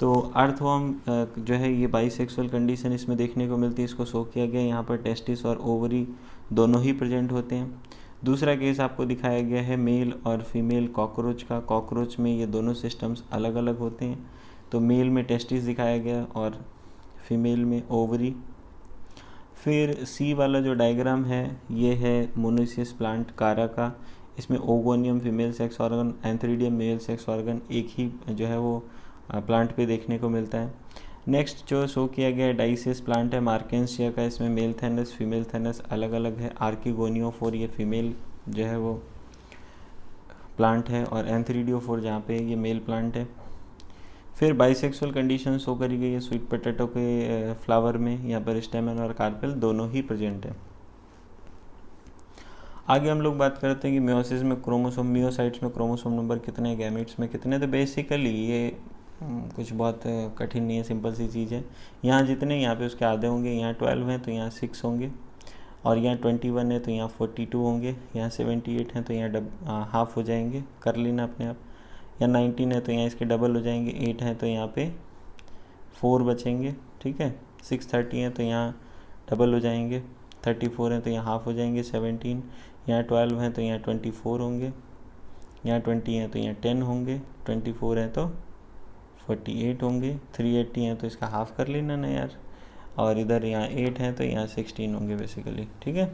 तो अर्थवॉर्म जो है ये बाइसेक्सुअल कंडीशन इसमें देखने को मिलती है, इसको शो किया गया है। यहाँ पर टेस्टिस और ओवरी दोनों ही प्रेजेंट होते हैं। दूसरा केस आपको दिखाया गया है मेल और फीमेल कॉकरोच का। कॉकरोच में ये दोनों सिस्टम्स अलग अलग होते हैं। तो मेल में टेस्टिस दिखाया गया और फीमेल में ओवरी। फिर सी वाला जो डायग्राम है ये है मोनोसियस प्लांट कारा का। इसमें oogonium female sex organ, antheridium male sex organ एक ही जो है वो प्लांट पे देखने को मिलता है। नेक्स्ट जो शो किया गया डाइसियस प्लांट है मार्केंसिया का। इसमें मेल थैनस फीमेल थैनस अलग अलग है। आर्किगोनियोफोर ये फीमेल जो है वो प्लांट है, और एंथ्रीडियोफोर जहाँ पे ये मेल प्लांट है। फिर बाइसेक्सुअल कंडीशन शो करी गई है स्वीट पोटैटो के फ्लावर में। यहाँ पर स्टेमन और कार्पेल दोनों ही प्रेजेंट है। आगे हम लोग बात करते हैं कि मियोसिस में क्रोमोसोम, मियोसाइट्स में क्रोमोसोम नंबर कितने, गैमेट्स में कितने। तो बेसिकली ये कुछ बहुत कठिन नहीं है, सिंपल सी चीज़ है। यहाँ जितने यहाँ पे उसके आधे होंगे, यहाँ 12 हैं तो यहाँ 6 होंगे, और यहाँ 21 है तो यहाँ 42 होंगे, यहाँ 78 हैं तो यहाँ हाफ हो जाएंगे, कर लेना अपने आप। या 19 है तो यहाँ इसके डबल हो जाएंगे, 8 हैं तो यहाँ पे 4 बचेंगे, ठीक है। 630 है तो यहाँ डबल हो जाएंगे, 34 हैं तो यहाँ हाफ हो जाएंगे 17, यहाँ 12 हैं तो यहाँ 24 होंगे, यहाँ 20 हैं तो यहाँ 10 होंगे, 24 हैं तो 48 होंगे, 380 हैं तो इसका हाफ कर लेना ना यार, और इधर यहाँ 8 हैं तो यहाँ 16 होंगे बेसिकली, ठीक है।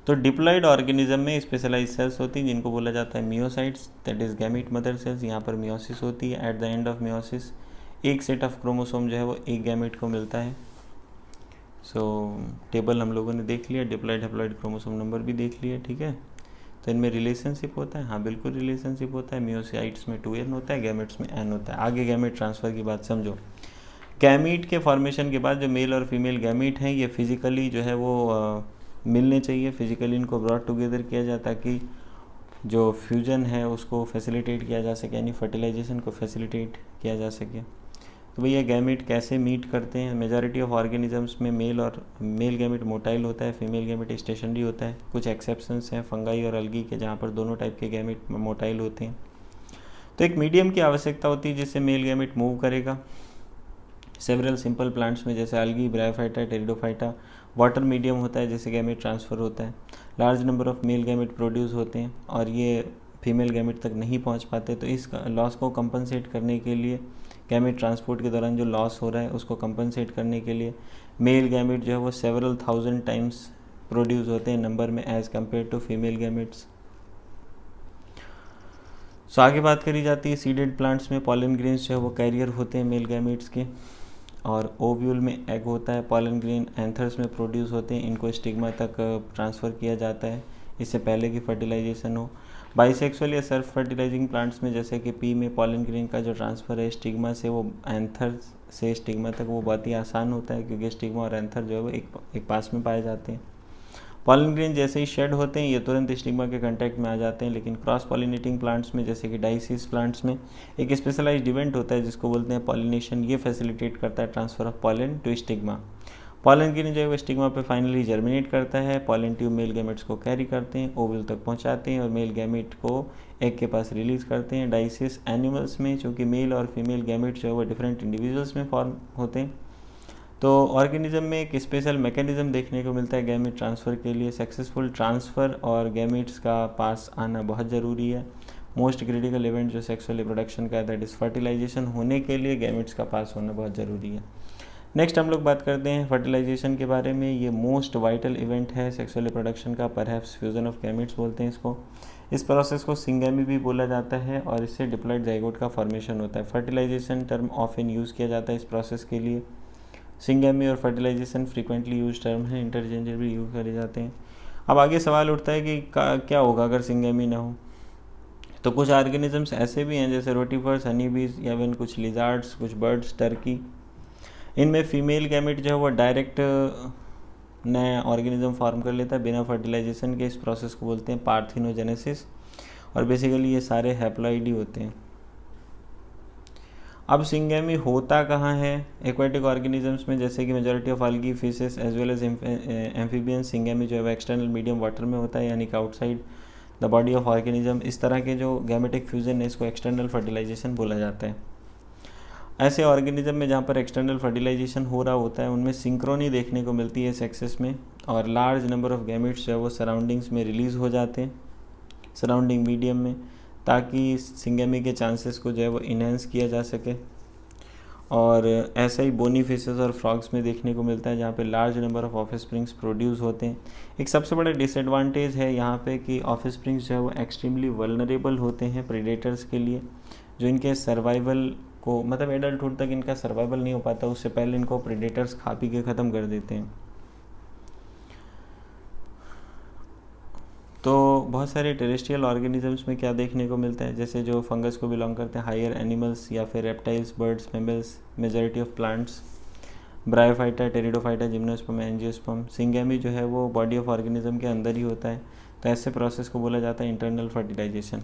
तो डिप्लॉयड ऑर्गेनिज्म में स्पेशलाइज सेल्स होती हैं जिनको बोला जाता है myocytes, that is gamete mother cells. यहाँ पर मियोसिस होती है। At the end of meiosis एक सेट ऑफ क्रोमोसोम जो है वो एक गैमेट को मिलता है। सो टेबल हम लोगों ने देख लिया, डिप्लॉयड हैप्लॉयड क्रोमोसोम नंबर भी देख लिया, ठीक है। तो इनमें रिलेशनशिप होता है, हाँ बिल्कुल रिलेशनशिप होता है। मियोसाइट्स में 2n होता है, गैमेट्स में n होता है। आगे गैमेट ट्रांसफ़र की बात समझो। गैमीट के फॉर्मेशन के बाद जो मेल और फीमेल गैमीट हैं ये फिजिकली जो है वो मिलने चाहिए, फिजिकली इनको ब्रॉड टुगेदर किया जाए ताकि जो फ्यूजन है उसको फैसिलिटेट किया जा सके, यानी फर्टिलाइजेशन को फैसिलिटेट किया जा सके। तो भैया गैमीट कैसे मीट करते हैं? मेजॉरिटी ऑफ ऑर्गेनिजम्स में मेल गैमीट मोटाइल होता है, फीमेल गैमीट स्टेशनरी होता है। कुछ एक्सेप्शंस हैं फंगाई और अलगी के जहाँ पर दोनों टाइप के गैमीट मोटाइल होते हैं। तो एक मीडियम की आवश्यकता होती है जिससे मेल गैमीट मूव करेगा। सेवरल सिंपल प्लांट्स में जैसे अलगी, ब्रायोफाइटा, टेरिडोफाइटा वाटर मीडियम होता है जिससे गैमेट ट्रांसफ़र होता है। Large number of male gamete produce होते हैं और ये फीमेल गैमेट तक नहीं पहुंच पाते। तो इस लॉस को कंपनसेट करने के लिए, गैमेट ट्रांसपोर्ट के दौरान जो लॉस हो रहा है उसको कंपनसेट करने के लिए मेल गैमेट जो है वो सेवरल थाउजेंड टाइम्स प्रोड्यूस होते हैं नंबर में as compare to female gametes. So आगे बात करी जाती है सीडेड प्लांट्स में पॉलन ग्रेन्स जो है वो कैरियर होते हैं मेल गैमेट्स के, और ओव्यूल में एग होता है। पॉलन ग्रेन एंथर्स में प्रोड्यूस होते हैं, इनको स्टिग्मा तक ट्रांसफ़र किया जाता है इससे पहले कि फर्टिलाइजेशन हो। बाइसेक्सुअल या सेल्फ फर्टिलाइजिंग प्लांट्स में जैसे कि पी में पॉलन ग्रेन का जो ट्रांसफ़र है स्टिग्मा से वो एंथर से स्टिग्मा तक वो बहुत ही आसान होता है क्योंकि स्टिग्मा और एंथर जो है वो एक पास में पाए जाते हैं। पॉलन ग्रेन जैसे ही शेड होते हैं ये तुरंत स्टिग्मा के कांटेक्ट में आ जाते हैं, लेकिन क्रॉस पॉलिनेटिंग प्लांट्स में जैसे कि डाइसिस प्लांट्स में एक स्पेशलाइज्ड इवेंट होता है जिसको बोलते हैं पॉलिनेशन। ये फैसिलिटेट करता है transfer of pollen to stigma. Pollen grain जो है वो स्टिग्मा पे फाइनली जर्मिनेट करता है। पॉलन ट्यूब मेल गैमेट्स को कैरी करते हैं, ओवल तक पहुंचाते हैं और मेल गैमेट को एग के पास रिलीज़ करते हैं। डाइसिस एनिमल्स में चूँकि मेल और फीमेल गैमेट जो है वो डिफरेंट इंडिविजुअल्स में फॉर्म होते हैं, तो ऑर्गेनिज्म में एक स्पेशल मैकेनिज्म देखने को मिलता है गैमेट ट्रांसफ़र के लिए। सक्सेसफुल ट्रांसफ़र और गैमेट्स का पास आना बहुत ज़रूरी है। मोस्ट क्रिटिकल इवेंट जो सेक्सुअल रिप्रोडक्शन का है दैट इज़ फर्टिलाइजेशन होने के लिए गैमेट्स का पास होना बहुत ज़रूरी है। नेक्स्ट हम लोग बात करते हैं फर्टिलाइजेशन के बारे में। ये मोस्ट वाइटल इवेंट है सेक्सुअल रिप्रोडक्शन का, परहैप्स फ्यूज़न ऑफ गैमेट्स बोलते हैं इसको। इस प्रोसेस को सिंगेमी भी बोला जाता है और इससे डिप्लॉयड जाइगोट का फॉर्मेशन होता है। फर्टिलाइजेशन टर्म ऑफन यूज़ किया जाता है इस प्रोसेस के लिए। सिंगेमी और फर्टिलाइजेशन फ्रीक्वेंटली यूज टर्म है, इंटरचेंजेबली यूज करे जाते हैं। अब आगे सवाल उठता है कि क्या होगा अगर सिंगेमी ना हो। तो कुछ ऑर्गेनिजम्स ऐसे भी हैं जैसे रोटीफर्स, हनी बीज या फिर कुछ लिजार्ड्स, कुछ बर्ड्स, टर्की, इनमें फीमेल गैमेट जो है वो डायरेक्ट नया ऑर्गेनिज्म फॉर्म कर लेता है बिना फर्टिलाइजेशन के। इस प्रोसेस को बोलते हैं पार्थिनोजेनेसिस और बेसिकली ये सारे हैप्लॉइड ही होते हैं। अब सिंगेमी होता कहाँ है? एक्वेटिक ऑर्गेनिजम्स में जैसे कि majority of algae, fishes as well as amphibians. Syngamy जो है एक्सटर्नल मीडियम वाटर में होता है यानी कि outside the body of organism. इस तरह के जो गैमेटिक फ्यूजन है इसको एक्सटर्नल फर्टिलाइजेशन बोला जाता है। ऐसे ऑर्गेनिज्म में जहाँ पर एक्सटर्नल फर्टिलाइजेशन हो रहा होता है उनमें सिंक्रोनी देखने को मिलती है सेक्सेस में, और लार्ज नंबर ऑफ गैमेट्स जो है वो सराउंडिंग्स में रिलीज़ हो जाते हैं, सराउंडिंग मीडियम में, ताकि सिंगेमी के चांसेस को जो है वो इन्हेंस किया जा सके। और ऐसा ही बोनी फिशेस और फ्रॉग्स में देखने को मिलता है जहाँ पे large number of offsprings produce होते हैं। एक सबसे बड़ा डिसएडवांटेज है यहाँ पे कि ऑफस्प्रिंग्स जो है वो एक्सट्रीमली वल्नरेबल होते हैं प्रेडेटर्स के लिए, जो इनके सर्वाइवल को, मतलब एडल्टहुड तक इनका सर्वाइवल नहीं हो पाता, उससे पहले इनको प्रेडेटर्स खा पी के ख़त्म कर देते हैं। तो बहुत सारे टेरेस्ट्रियल ऑर्गेनिजम्स में क्या देखने को मिलता है, जैसे जो फंगस को बिलोंग करते हैं, हायर एनिमल्स या फिर reptiles, birds, mammals, majority of plants, bryophyta, pteridophyta, gymnosperm, angiosperm. Syngamy जो है वो बॉडी ऑफ ऑर्गेनिज्म के अंदर ही होता है, तो ऐसे प्रोसेस को बोला जाता है इंटरनल फर्टिलाइजेशन।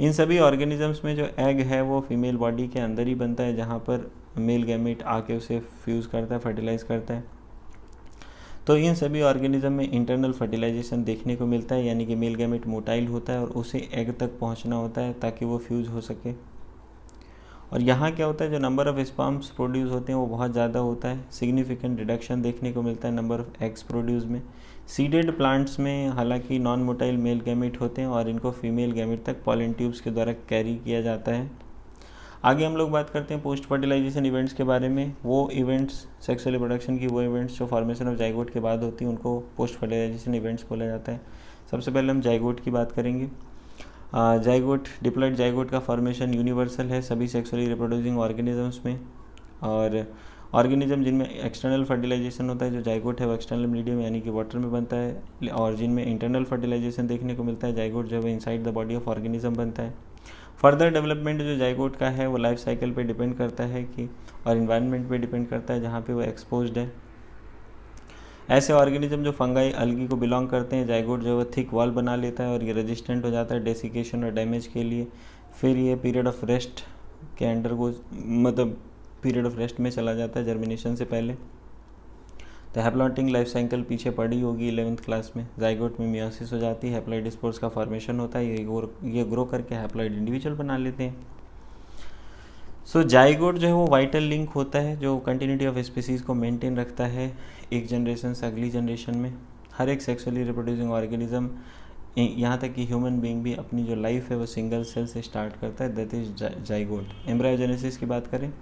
इन सभी ऑर्गेनिजम्स में जो एग है वो फीमेल बॉडी के अंदर ही बनता है जहाँ पर मेल गैमेट आके उसे फ्यूज़ करता है, फर्टिलाइज़ करता है। तो इन सभी ऑर्गेनिज्म में इंटरनल फर्टिलाइजेशन देखने को मिलता है, यानी कि मेल गैमेट मोटाइल होता है और उसे एग तक पहुंचना होता है ताकि वो फ्यूज़ हो सके। और यहाँ क्या होता है, जो नंबर ऑफ स्पर्म्स प्रोड्यूस होते हैं वो बहुत ज़्यादा होता है, सिग्निफिकेंट रिडक्शन देखने को मिलता है नंबर ऑफ एग्स प्रोड्यूस में। सीडेड प्लांट्स में हालांकि नॉन मोटाइल मेल गैमेट होते हैं और इनको फीमेल गैमेट तक पॉलन ट्यूब्स के द्वारा कैरी किया जाता है। आगे हम लोग बात करते हैं पोस्ट फर्टिलाइजेशन इवेंट्स के बारे में। वो इवेंट्स सेक्सुअल रिप्रोडक्शन की वो इवेंट्स जो फॉर्मेशन ऑफ जाइगोट के बाद होती हैं उनको पोस्ट फर्टिलाइजेशन इवेंट्स बोला जाता है। सबसे पहले हम जाइगोट की बात करेंगे। जाइगोट, डिप्लॉइड जाइगोट का फॉर्मेशन यूनिवर्सल है सभी सेक्सुअली रिप्रोड्यूसिंग ऑर्गेनिजम्स में। और ऑर्गेनिज्म जिनमें एक्सटर्नल फर्टिलाइजेशन होता है, जो जाइगोट है वो एक्सटर्नल मीडियम यानी कि वाटर में बनता है, और जिनमें इंटरनल फर्टिलाइजेशन देखने को मिलता है, जाइगोट जो है inside the body of organism बनता है। फर्दर डेवलपमेंट जो जाइगोट का है वो लाइफ साइकिल पे डिपेंड करता है कि, और इन्वायरमेंट पे डिपेंड करता है जहाँ पे वो एक्सपोज्ड है। ऐसे ऑर्गेनिज्म जो फंगाई, अलगी को बिलोंग करते हैं, जाइगोट जो है थिक वॉल बना लेता है और ये रेजिस्टेंट हो जाता है डेसिकेशन और डैमेज के लिए। फिर ये पीरियड ऑफ रेस्ट के अंडर को, मतलब पीरियड ऑफ रेस्ट में चला जाता है जर्मिनेशन से पहले। तो हैप्लॉइडिंग लाइफ साइकिल पीछे पड़ी होगी 11th क्लास में। जाइगोट में मियोसिस हो जाती है, हैप्लॉइड स्पोर्स का फॉर्मेशन होता है, ये ग्रो करके हैप्लॉइड इंडिविजुअल बना लेते हैं। सो जाइगोट जो है वो वाइटल लिंक होता है जो कंटिन्यूटी ऑफ स्पीसीज़ को मेंटेन रखता है एक जनरेशन से अगली जनरेशन में। हर एक सेक्सुअली रिप्रोड्यूसिंग ऑर्गेनिज्म, यहाँ तक कि ह्यूमन बीइंग भी अपनी जो लाइफ है वो सिंगल सेल से स्टार्ट करता है, दैट इज जाइगोट। एम्ब्रायोजेनेसिस की बात करें,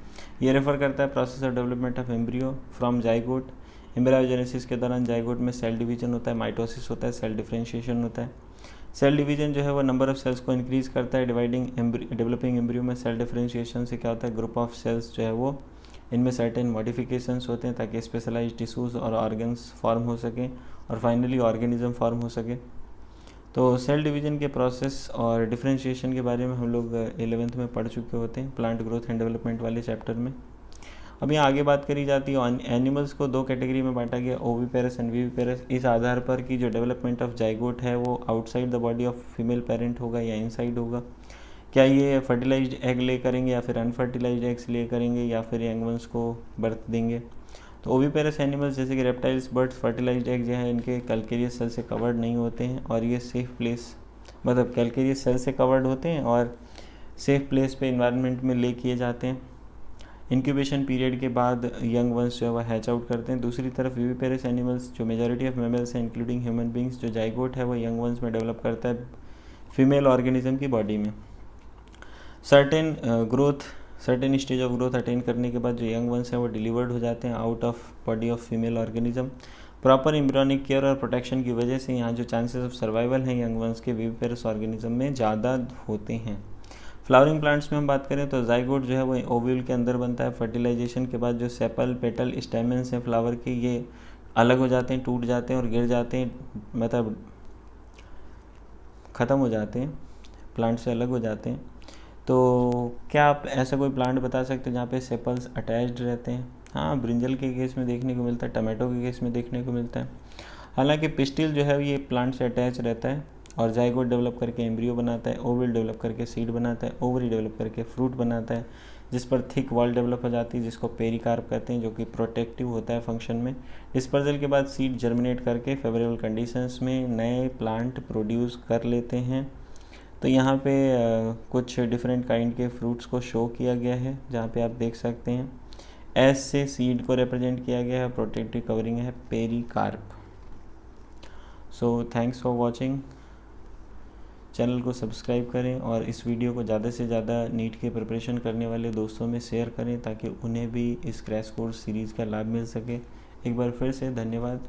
ये रेफर करता है process of development of embryo from zygote. Embryogenesis के दौरान जाइगोट में सेल डिवीजन होता है, माइटोसिस होता है, सेल डिफरेंशिएशन होता है। सेल डिवीजन जो है वो नंबर ऑफ सेल्स को इंक्रीज करता है। डेवलपिंग एम्ब्रियो में सेल डिफरेंशिएशन से क्या होता है, ग्रुप ऑफ सेल्स जो है वो इनमें सर्टेन मॉडिफिकेशंस होते हैं ताकि स्पेशलाइज्ड टिश्यूज़ और ऑर्गन्स फॉर्म हो सकें और फाइनली ऑर्गेनिज्म फॉर्म हो सके। तो सेल डिवीजन के प्रोसेस और डिफरेंशिएशन के बारे में हम लोग 11th में पढ़ चुके होते हैं प्लांट ग्रोथ एंड डेवलपमेंट वाले चैप्टर में। अब यहाँ आगे बात करी जाती है एनिमल्स को दो कैटेगरी में बांटा गया, ओविपेरस एंड विविपेरस, इस आधार पर कि जो डेवलपमेंट ऑफ जाइगोट है वो outside the body of female parent होगा या इनसाइड होगा। क्या ये फर्टिलाइज्ड एग ले करेंगे या फिर अनफर्टिलाइज्ड एग्स ले करेंगे या फिर यंग वंस को बर्थ देंगे। तो ओविपेरस एनिमल्स जैसे कि रेप्टाइल्स, बर्ड्स, फर्टिलाइज्ड एग जो है इनके कैल्केरियस सेल से कवर्ड नहीं होते हैं और ये सेफ प्लेस, मतलब कैल्केरियस सेल से कवर्ड होते हैं और सेफ प्लेस पे इन्वायरमेंट में ले किए जाते हैं। इंक्यूबेशन पीरियड के बाद यंग वंस जो है वह हैच आउट करते हैं। दूसरी तरफ विविपेरस एनिमल्स जो मेजॉरिटी ऑफ मेमल्स हैं इंक्लूडिंग ह्यूमन बींग्स, जो जाइगोट है वो यंग वंस में डेवलप करता है फीमेल ऑर्गेनिज्म की बॉडी में। Certain stage of growth attain करने के बाद जो यंग वंस हैं वो डिलीवर्ड हो जाते हैं out of body of female organism. Proper embryonic care और प्रोटेक्शन की वजह से यहाँ जो चांसेस ऑफ सर्वाइवल हैं यंग वंस के विविपेरस ऑर्गेनिज्म में ज़्यादा होते हैं। फ्लावरिंग प्लांट्स में हम बात करें तो जाइगोट जो है वो ओव्यूल के अंदर बनता है। फर्टिलाइजेशन के बाद जो सेपल, पेटल, स्टेमेंस हैं फ्लावर के, ये अलग हो जाते हैं, टूट जाते हैं और गिर जाते हैं, मतलब ख़त्म हो जाते हैं, प्लांट से अलग हो जाते हैं। तो क्या आप ऐसा कोई प्लांट बता सकते हैं जहाँ पे सेपल्स अटैच्ड रहते हैं? हाँ, ब्रिंजल के केस में देखने को मिलता है, टमाटो के केस में देखने को मिलता है। हालांकि पिस्टिल जो है ये प्लांट से अटैच रहता है और जाइगोट डेवलप करके एम्ब्रियो बनाता है, ओवल डेवलप करके सीड बनाता है, ओवरी डेवलप करके फ्रूट बनाता है, जिस पर थिक वॉल डेवलप हो जाती है जिसको पेरिकार्प कहते हैं, जो कि प्रोटेक्टिव होता है फंक्शन में। डिस्पर्जल के बाद सीड जर्मिनेट करके फेवरेबल कंडीशंस में नए प्लांट प्रोड्यूस कर लेते हैं। तो यहाँ पे कुछ डिफरेंट काइंड के फ्रूट्स को शो किया गया है जहाँ पे आप देख सकते हैं एस से सीड को रिप्रेजेंट किया गया है, प्रोटेक्टिव कवरिंग है pericarp. So thanks for watching. Channel को सब्सक्राइब करें और इस वीडियो को ज़्यादा से ज़्यादा नीट के प्रिपरेशन करने वाले दोस्तों में शेयर करें ताकि उन्हें भी इस क्रैश कोर्स सीरीज़ का लाभ मिल सके। एक बार फिर से धन्यवाद।